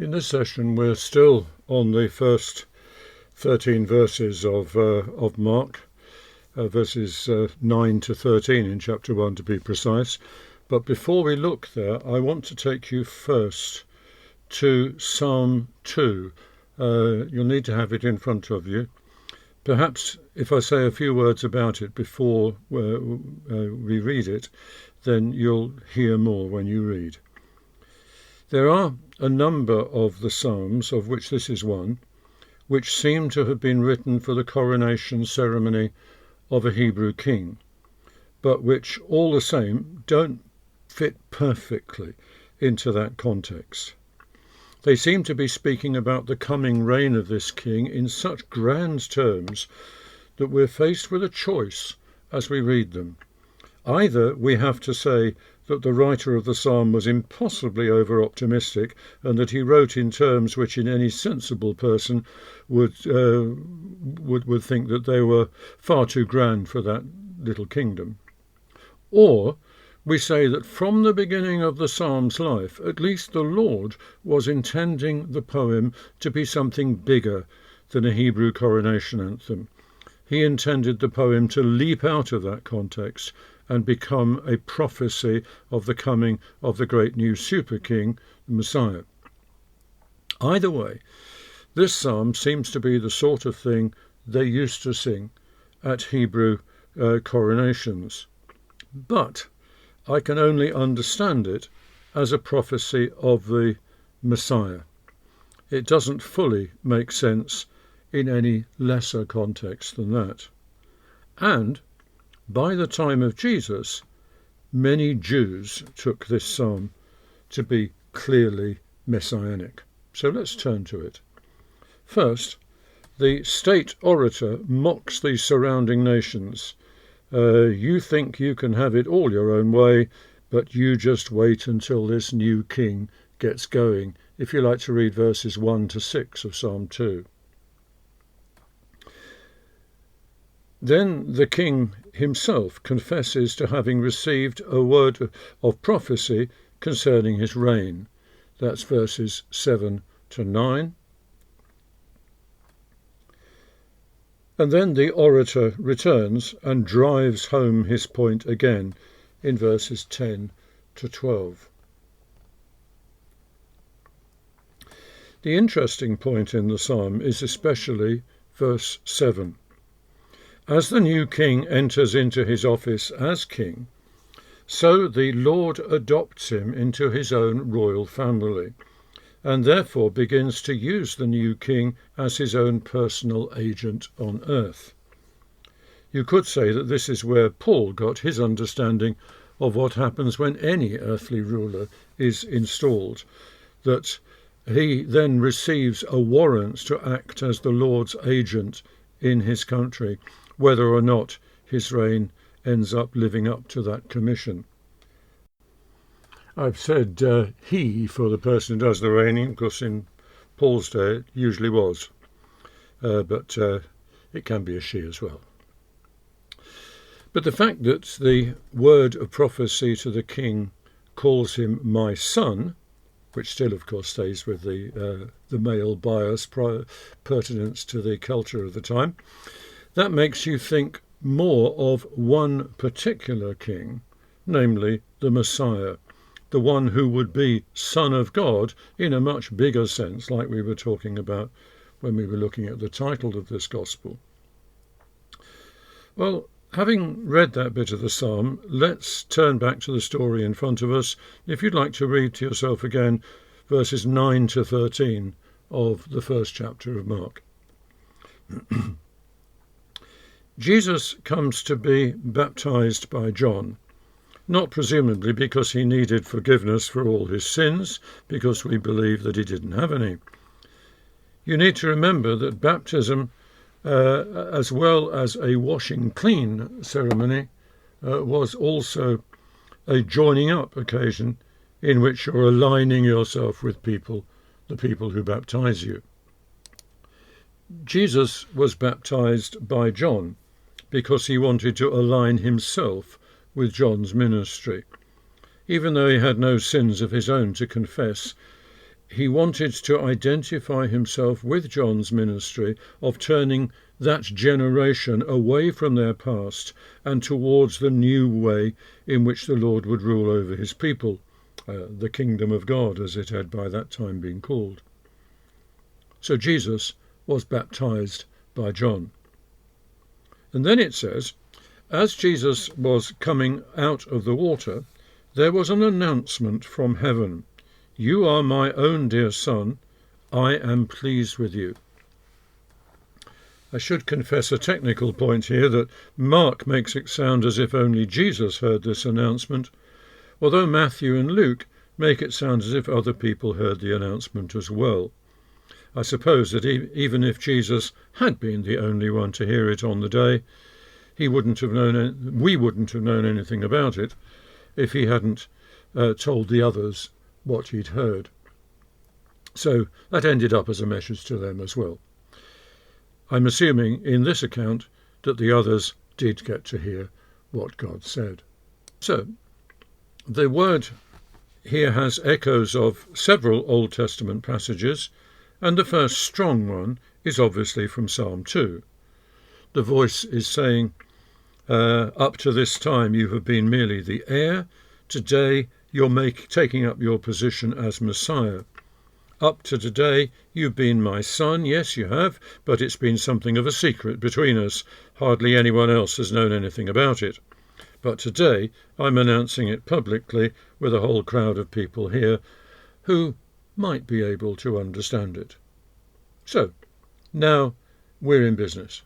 In this session, we're still on the first 13 verses of Mark, verses 9 to 13 in chapter 1 to be precise. But before we look there, I want to take you first to Psalm 2. You'll need to have it in front of you. Perhaps if I say a few words about it before we read it, then you'll hear more when you read. There are a number of the Psalms, of which this is one, which seem to have been written for the coronation ceremony of a Hebrew king, but which all the same don't fit perfectly into that context. They seem to be speaking about the coming reign of this king in such grand terms that we're faced with a choice as we read them. Either we have to say that the writer of the psalm was impossibly over-optimistic and that he wrote in terms which in any sensible person would think that they were far too grand for that little kingdom. Or we say that from the beginning of the psalm's life, at least the Lord was intending the poem to be something bigger than a Hebrew coronation anthem. He intended the poem to leap out of that context and become a prophecy of the coming of the great new super king, the Messiah. Either way, this psalm seems to be the sort of thing they used to sing at Hebrew coronations. But I can only understand it as a prophecy of the Messiah. It doesn't fully make sense in any lesser context than that. And by the time of Jesus, many Jews took this psalm to be clearly messianic. So let's turn to it. First, the state orator mocks the surrounding nations. You think you can have it all your own way, but you just wait until this new king gets going, if you like to read verses 1 to 6 of Psalm 2. Then the king himself confesses to having received a word of prophecy concerning his reign. That's verses 7 to 9. And then the orator returns and drives home his point again in verses 10 to 12. The interesting point in the psalm is especially verse 7. As the new king enters into his office as king, so the Lord adopts him into his own royal family, and therefore begins to use the new king as his own personal agent on earth. You could say that this is where Paul got his understanding of what happens when any earthly ruler is installed, that he then receives a warrant to act as the Lord's agent in his country, whether or not his reign ends up living up to that commission. I've said he for the person who does the reigning, because in Paul's day it usually was, but it can be a she as well. But the fact that the word of prophecy to the king calls him my son, which still of course stays with the male bias pertinence to the culture of the time, that makes you think more of one particular king, namely the Messiah, the one who would be Son of God in a much bigger sense, like we were talking about when we were looking at the title of this gospel. Well, having read that bit of the psalm, let's turn back to the story in front of us. If you'd like to read to yourself again verses 9 to 13 of the first chapter of Mark. Jesus comes to be baptized by John, not presumably because he needed forgiveness for all his sins, because we believe that he didn't have any. You need to remember that baptism, as well as a washing clean ceremony, was also a joining up occasion in which you're aligning yourself with the people who baptize you. Jesus was baptized by John because he wanted to align himself with John's ministry. Even though he had no sins of his own to confess, he wanted to identify himself with John's ministry of turning that generation away from their past and towards the new way in which the Lord would rule over his people, the kingdom of God, as it had by that time been called. So Jesus was baptized by John. And then it says, as Jesus was coming out of the water, there was an announcement from heaven. You are my own dear Son, I am pleased with you. I should confess a technical point here that Mark makes it sound as if only Jesus heard this announcement, although Matthew and Luke make it sound as if other people heard the announcement as well. I suppose that even if Jesus had been the only one to hear it on the day, we wouldn't have known anything about it if he hadn't told the others what he'd heard. So that ended up as a message to them as well. I'm assuming in this account that the others did get to hear what God said. So the word here has echoes of several Old Testament passages, and the first strong one is obviously from Psalm 2. The voice is saying, up to this time you have been merely the heir. Today you're taking up your position as Messiah. Up to today you've been my son. Yes, you have, but it's been something of a secret between us. Hardly anyone else has known anything about it. But today I'm announcing it publicly with a whole crowd of people here who might be able to understand it. So, now we're in business.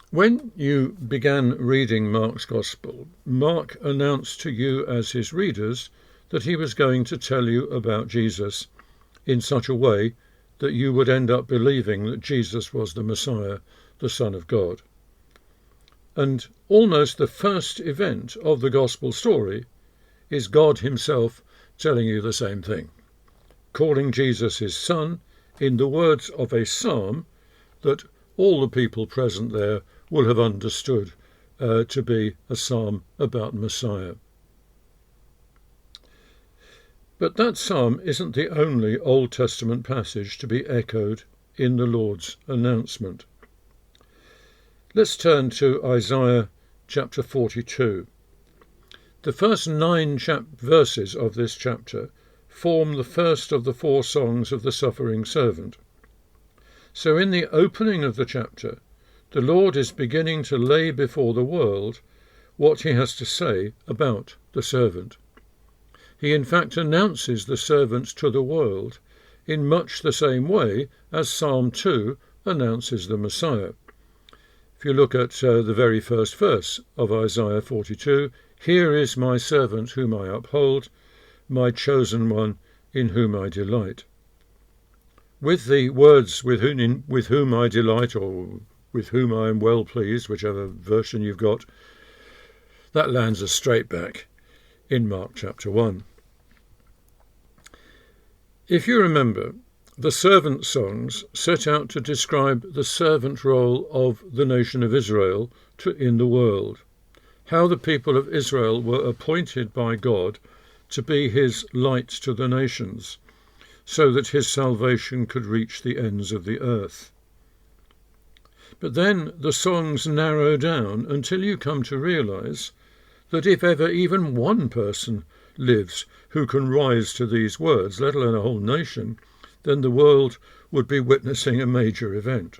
When you began reading Mark's Gospel, Mark announced to you as his readers that he was going to tell you about Jesus in such a way that you would end up believing that Jesus was the Messiah, the Son of God. And almost the first event of the Gospel story is God himself telling you the same thing, calling Jesus his Son in the words of a psalm that all the people present there will have understood to be a psalm about Messiah. But that psalm isn't the only Old Testament passage to be echoed in the Lord's announcement. Let's turn to Isaiah chapter 42. The first 9 verses of this chapter form the first of the 4 songs of the suffering servant. So in the opening of the chapter, the Lord is beginning to lay before the world what he has to say about the servant. He in fact announces the servant to the world in much the same way as Psalm 2 announces the Messiah. If you look at the very first verse of Isaiah 42, here is my servant whom I uphold, my chosen one in whom I delight. With the words with whom I delight, or with whom I am well pleased, whichever version you've got, that lands us straight back in Mark chapter 1. If you remember, the servant songs set out to describe the servant role of the nation of Israel in the world, how the people of Israel were appointed by God to be his light to the nations, so that his salvation could reach the ends of the earth. But then the songs narrow down until you come to realize that if ever even one person lives who can rise to these words, let alone a whole nation, then the world would be witnessing a major event.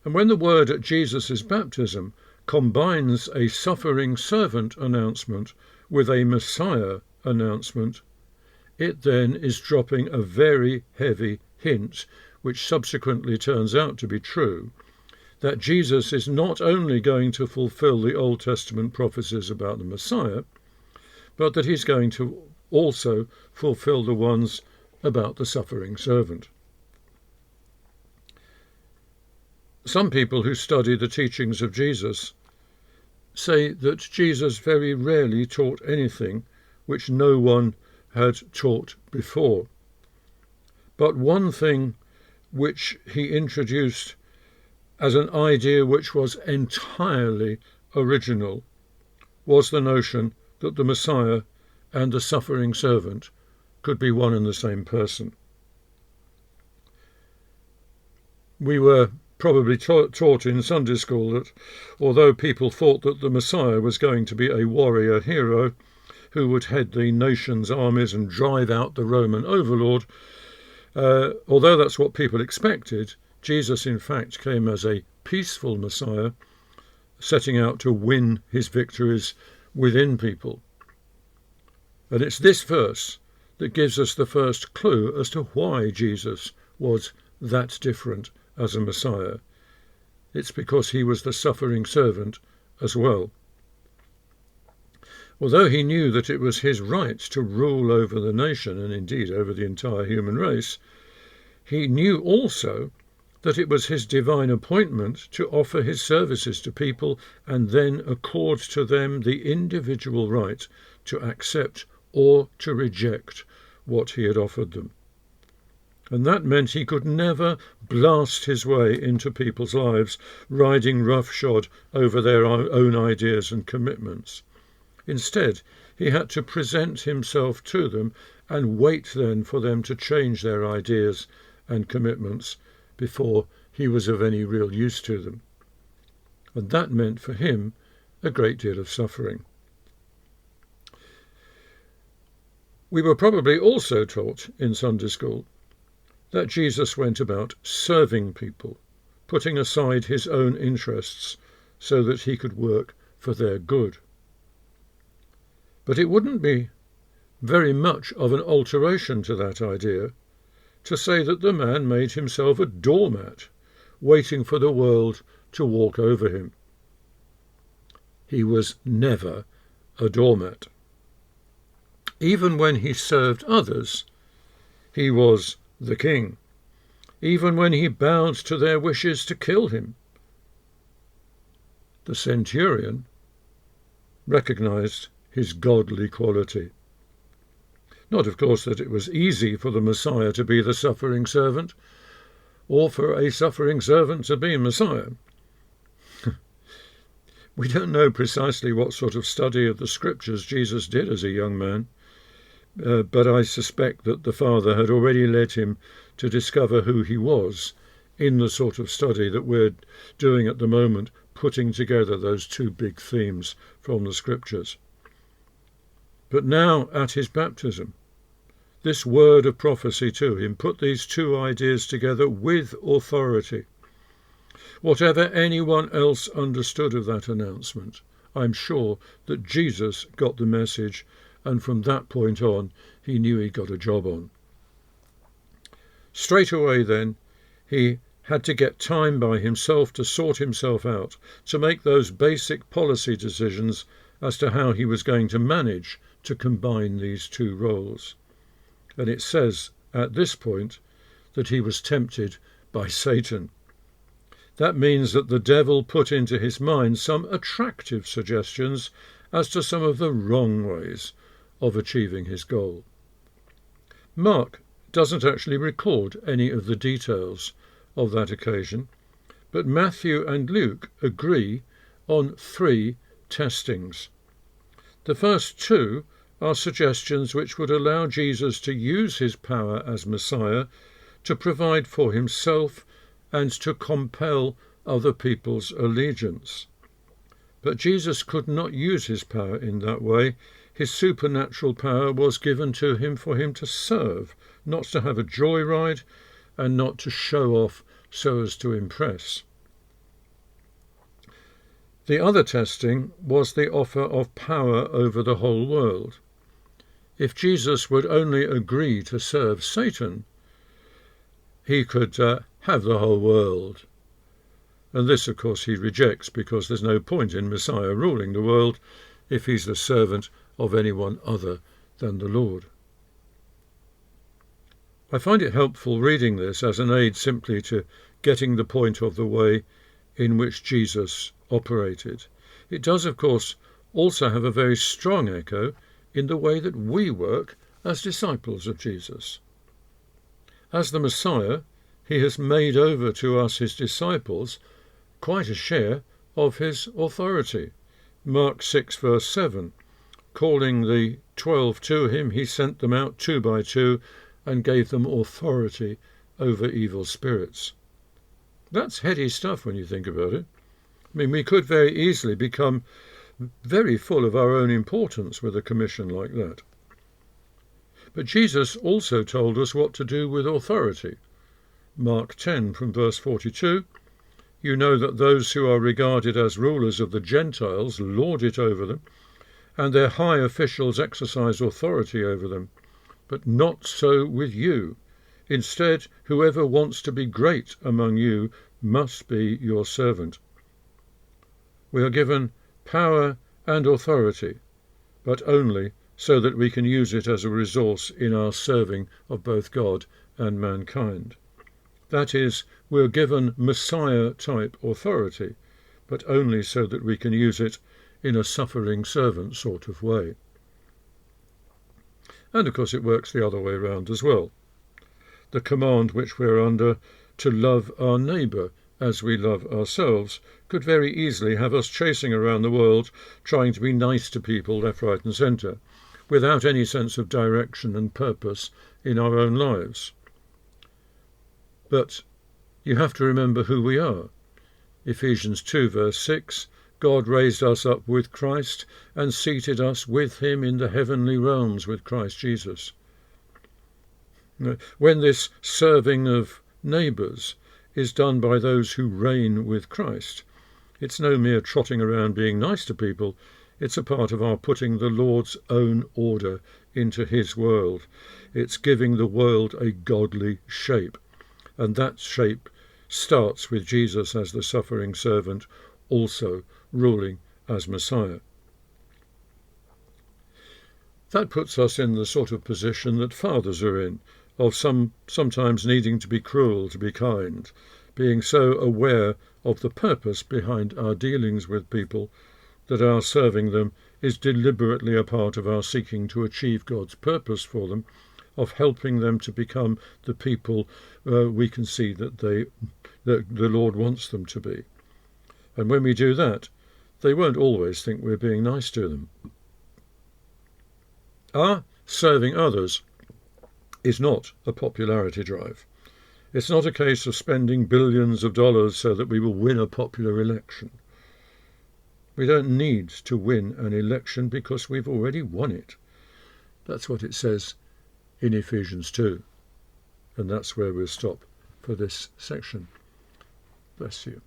And when the word at Jesus' baptism combines a suffering servant announcement with a Messiah announcement, it then is dropping a very heavy hint, which subsequently turns out to be true, that Jesus is not only going to fulfill the Old Testament prophecies about the Messiah, but that he's going to also fulfill the ones about the suffering servant. Some people who study the teachings of Jesus say that Jesus very rarely taught anything which no one had taught before. But one thing which he introduced as an idea which was entirely original was the notion that the Messiah and the suffering servant could be one and the same person. We were probably taught in Sunday school that although people thought that the Messiah was going to be a warrior hero who would head the nation's armies and drive out the Roman overlord, although that's what people expected, Jesus in fact came as a peaceful Messiah, setting out to win his victories within people. And it's this verse that gives us the first clue as to why Jesus was that different as a Messiah. It's because he was the suffering servant as well. Although he knew that it was his right to rule over the nation, and indeed over the entire human race, he knew also that it was his divine appointment to offer his services to people and then accord to them the individual right to accept or to reject what he had offered them. And that meant he could never blast his way into people's lives, riding roughshod over their own ideas and commitments. Instead, he had to present himself to them and wait then for them to change their ideas and commitments before he was of any real use to them. And that meant for him a great deal of suffering. We were probably also taught in Sunday school that Jesus went about serving people, putting aside his own interests so that he could work for their good. But it wouldn't be very much of an alteration to that idea to say that the man made himself a doormat, waiting for the world to walk over him. He was never a doormat. Even when he served others, he was the king. Even when he bowed to their wishes to kill him, the centurion recognized his godly quality. Not, of course, that it was easy for the Messiah to be the suffering servant, or for a suffering servant to be Messiah. We don't know precisely what sort of study of the Scriptures Jesus did as a young man, but I suspect that the Father had already led him to discover who he was in the sort of study that we're doing at the moment, putting together those two big themes from the Scriptures. But now, at his baptism, this word of prophecy to him put these two ideas together with authority. Whatever anyone else understood of that announcement, I'm sure that Jesus got the message, and from that point on, he knew he'd got a job on. Straight away then, he had to get time by himself to sort himself out, to make those basic policy decisions as to how he was going to manage to combine these two roles. And it says at this point that he was tempted by Satan. That means that the devil put into his mind some attractive suggestions as to some of the wrong ways of achieving his goal. Mark doesn't actually record any of the details of that occasion, but Matthew and Luke agree on 3 testings. The first 2 are suggestions which would allow Jesus to use his power as Messiah to provide for himself and to compel other people's allegiance. But Jesus could not use his power in that way. His supernatural power was given to him for him to serve, not to have a joyride and not to show off so as to impress. The other testing was the offer of power over the whole world. If Jesus would only agree to serve Satan, he could have the whole world. And this, of course, he rejects, because there's no point in Messiah ruling the world if he's the servant of anyone other than the Lord. I find it helpful reading this as an aid simply to getting the point of the way in which Jesus operated. It does, of course, also have a very strong echo in the way that we work as disciples of Jesus. As the Messiah, he has made over to us, his disciples, quite a share of his authority. Mark 6 verse 7, calling the 12 to him, he sent them out 2 by 2 and gave them authority over evil spirits. That's heady stuff when you think about it. I mean, we could very easily become very full of our own importance with a commission like that. But Jesus also told us what to do with authority. Mark 10 from verse 42, you know that those who are regarded as rulers of the Gentiles lord it over them, and their high officials exercise authority over them. But not so with you. Instead, whoever wants to be great among you must be your servant. We are given power and authority, but only so that we can use it as a resource in our serving of both God and mankind. That is, we're given Messiah-type authority, but only so that we can use it in a suffering servant sort of way. And of course it works the other way around as well. The command which we're under to love our neighbour as we love ourselves could very easily have us chasing around the world trying to be nice to people left, right and centre, without any sense of direction and purpose in our own lives. But you have to remember who we are. Ephesians 2 verse 6, God raised us up with Christ and seated us with him in the heavenly realms with Christ Jesus. When this serving of neighbours is done by those who reign with Christ, it's no mere trotting around being nice to people, it's a part of our putting the Lord's own order into his world. It's giving the world a godly shape, and that shape starts with Jesus as the suffering servant, also ruling as Messiah. That puts us in the sort of position that fathers are in, of sometimes needing to be cruel to be kind, being so aware of the purpose behind our dealings with people that our serving them is deliberately a part of our seeking to achieve God's purpose for them, of helping them to become the people we can see that the Lord wants them to be. And when we do that, they won't always think we're being nice to them. Our serving others is not a popularity drive. It's not a case of spending billions of dollars so that we will win a popular election. We don't need to win an election because we've already won it. That's what it says in Ephesians 2. And that's where we'll stop for this section. Bless you.